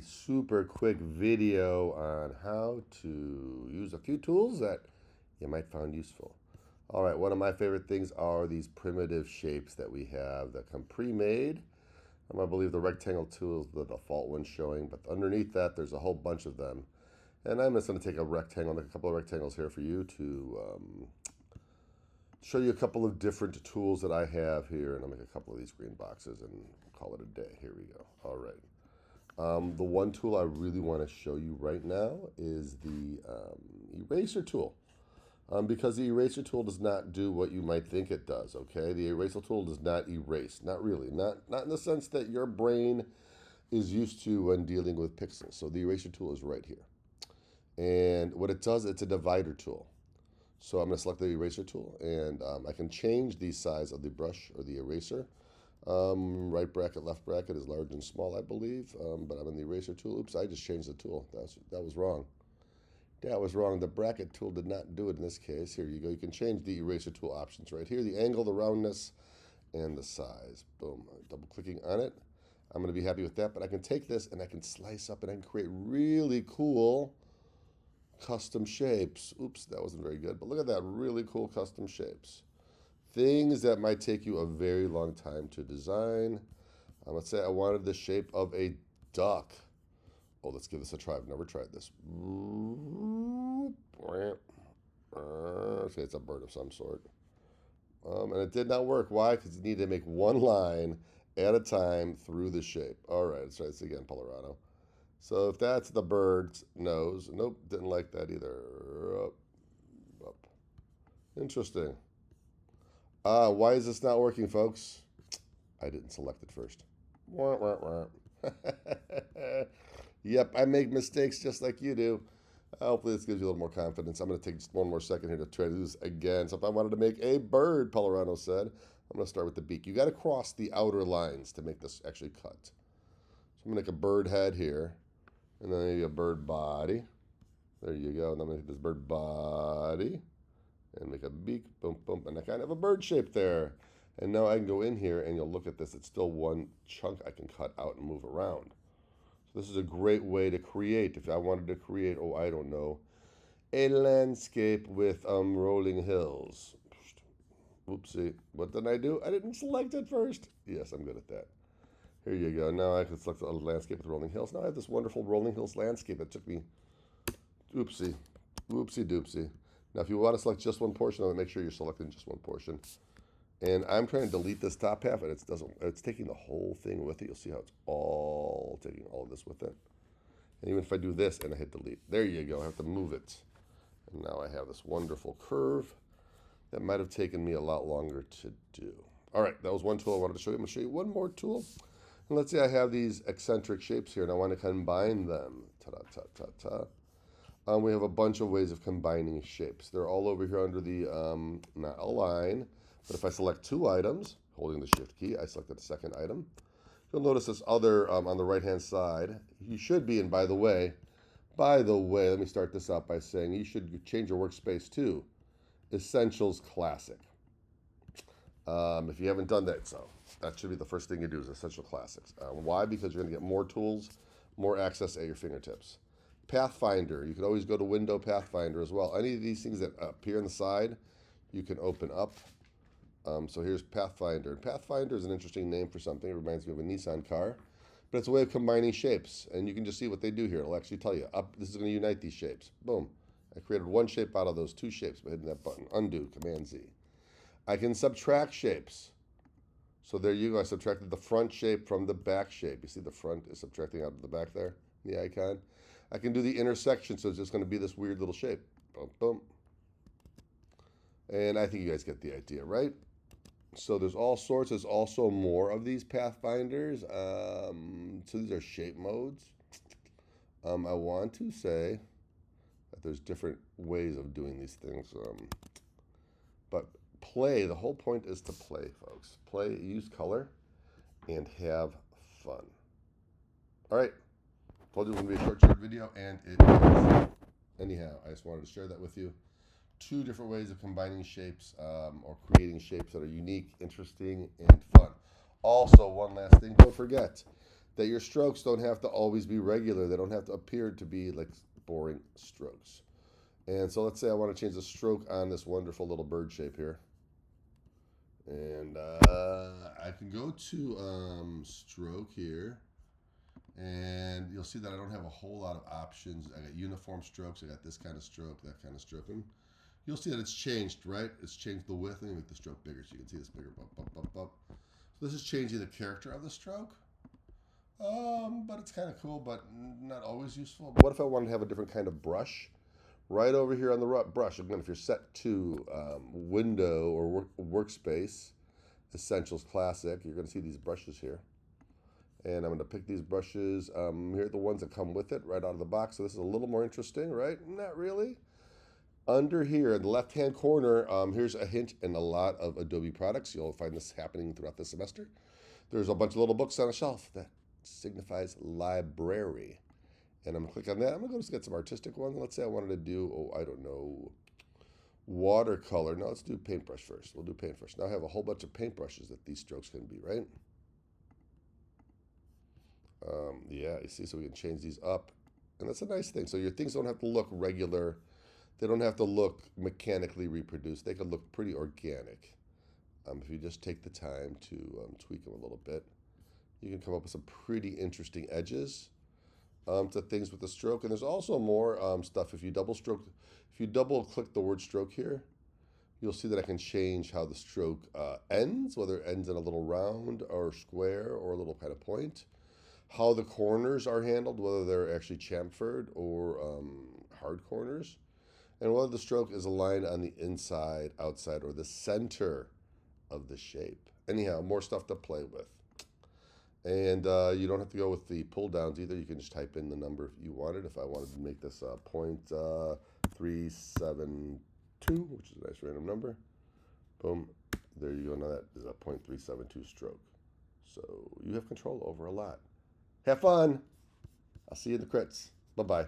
super quick video on how to use a few tools that you might find useful. All right, one of my favorite things are these primitive shapes that we have that come pre-made. I believe the rectangle tool is the default one showing, but underneath that there's a whole bunch of them. And I'm just going to take a rectangle, a couple of rectangles here for you to show you a couple of different tools that I have here, and I'll make a couple of these green boxes and call it a day. Here we go. All right. The one tool I really want to show you right now is the eraser tool. Because the eraser tool does not do what you might think it does, okay? The eraser tool does not erase, not really. Not in the sense that your brain is used to when dealing with pixels. So the eraser tool is right here. And what it does, it's a divider tool. So I'm going to select the eraser tool, and I can change the size of the brush or the eraser. Right bracket, left bracket is large and small, I believe. But I'm in the eraser tool. Oops, I just changed the tool. That was wrong. That was wrong. The bracket tool did not do it in this case. Here you go. You can change the eraser tool options right here. The angle, the roundness, and the size. Boom. Double clicking on it. I'm going to be happy with that. But I can take this and I can slice up and I can create really cool custom shapes. Oops, that wasn't very good. But look at that. Really cool custom shapes. Things that might take you a very long time to design. Let's say I wanted the shape of a duck. Oh, let's give this a try. I've never tried this. Okay, it's a bird of some sort. And it did not work. Why? Because you need to make one line at a time through the shape. All right, let's try this again, Colorado. So if that's the bird's nose, nope, didn't like that either. Up. Interesting. Why is this not working, folks? I didn't select it first. Yep, I make mistakes just like you do. Hopefully this gives you a little more confidence. I'm going to take just one more second here to try to do this again. So if I wanted to make a bird, Pelerano said, I'm going to start with the beak. You got to cross the outer lines to make this actually cut. So I'm going to make a bird head here, and then maybe a bird body. There you go. And I'm going to hit this bird body, and make a beak, boom, boom, and I kind of have a bird shape there. And now I can go in here, and you'll look at this. It's still one chunk I can cut out and move around. This is a great way to create. If I wanted to create, oh, I don't know, a landscape with rolling hills. Oopsie. What did I do? I didn't select it first. Yes, I'm good at that. Here you go. Now I can select a landscape with rolling hills. Now I have this wonderful rolling hills landscape. It took me, oopsie, oopsie doopsie. Now if you want to select just one portion of it, make sure you're selecting just one portion. And I'm trying to delete this top half, and it's taking the whole thing with it. You'll see how it's all taking all of this with it. And even if I do this and I hit delete, there you go. I have to move it. And now I have this wonderful curve that might have taken me a lot longer to do. All right, that was one tool I wanted to show you. I'm going to show you one more tool. And let's say I have these eccentric shapes here, and I want to combine them. Ta-da-ta-ta-ta. We have a bunch of ways of combining shapes. They're all over here under the not align. But if I select two items, holding the shift key, I selected the second item. You'll notice this other on the right-hand side. You should be, and by the way, let me start this out by saying you should change your workspace to Essentials Classic. If you haven't done that, so that should be the first thing you do is Essential Classics. Why? Because you're going to get more tools, more access at your fingertips. Pathfinder, you can always go to Window Pathfinder as well. Any of these things that appear on the side, you can open up. So here's Pathfinder. Pathfinder is an interesting name for something. It reminds me of a Nissan car. But it's a way of combining shapes. And you can just see what they do here. It'll actually tell you, this is going to unite these shapes. Boom. I created one shape out of those two shapes by hitting that button. Undo, Command Z. I can subtract shapes. So there you go. I subtracted the front shape from the back shape. You see the front is subtracting out of the back there, the icon. I can do the intersection, so it's just going to be this weird little shape. Boom, boom. And I think you guys get the idea, right? So there's all sorts. There's also more of these Pathfinders. So these are shape modes. I want to say that there's different ways of doing these things. But play, the whole point is to play, folks. Play, use color, and have fun. All right. Told you it was going to be a short video, and it is. Anyhow, I just wanted to share that with you. Two different ways of combining shapes or creating shapes that are unique, interesting, and fun. Also, one last thing, don't forget that your strokes don't have to always be regular. They don't have to appear to be like boring strokes. And so let's say I want to change the stroke on this wonderful little bird shape here. And I can go to stroke here. And you'll see that I don't have a whole lot of options. I got uniform strokes. I got this kind of stroke, that kind of stroke. And you'll see that it's changed, right? It's changed the width. Let me make the stroke bigger so you can see this bigger. Bump, bump, bump, bump. So this is changing the character of the stroke. But it's kind of cool, but not always useful. What if I wanted to have a different kind of brush? Right over here on the brush, again, if you're set to window or workspace, Essentials Classic, you're going to see these brushes here. And I'm going to pick these brushes. Here are the ones that come with it right out of the box. So this is a little more interesting, right? Not really. Under here in the left-hand corner, here's a hint in a lot of Adobe products. You'll find this happening throughout the semester. There's a bunch of little books on a shelf that signifies library. And I'm going to click on that. I'm going to go just get some artistic ones. Let's say I wanted to do, I don't know, watercolor. No, let's do paintbrush first. We'll do paint first. Now I have a whole bunch of paintbrushes that these strokes can be, right? Yeah, you see, so we can change these up. And that's a nice thing. So your things don't have to look regular. They don't have to look mechanically reproduced. They can look pretty organic. If you just take the time to tweak them a little bit, you can come up with some pretty interesting edges to things with the stroke. And there's also more stuff. If you double click the word stroke here, you'll see that I can change how the stroke ends, whether it ends in a little round or square or a little kind of point. How the corners are handled, whether they're actually chamfered or hard corners, and whether the stroke is aligned on the inside, outside, or the center of the shape. Anyhow, more stuff to play with. And you don't have to go with the pull downs either. You can just type in the number you wanted. If I wanted to make this 0.372, which is a nice random number, boom, there you go. Now that is a 0.372 stroke. So you have control over a lot. Have fun. I'll see you in the crits. Bye-bye.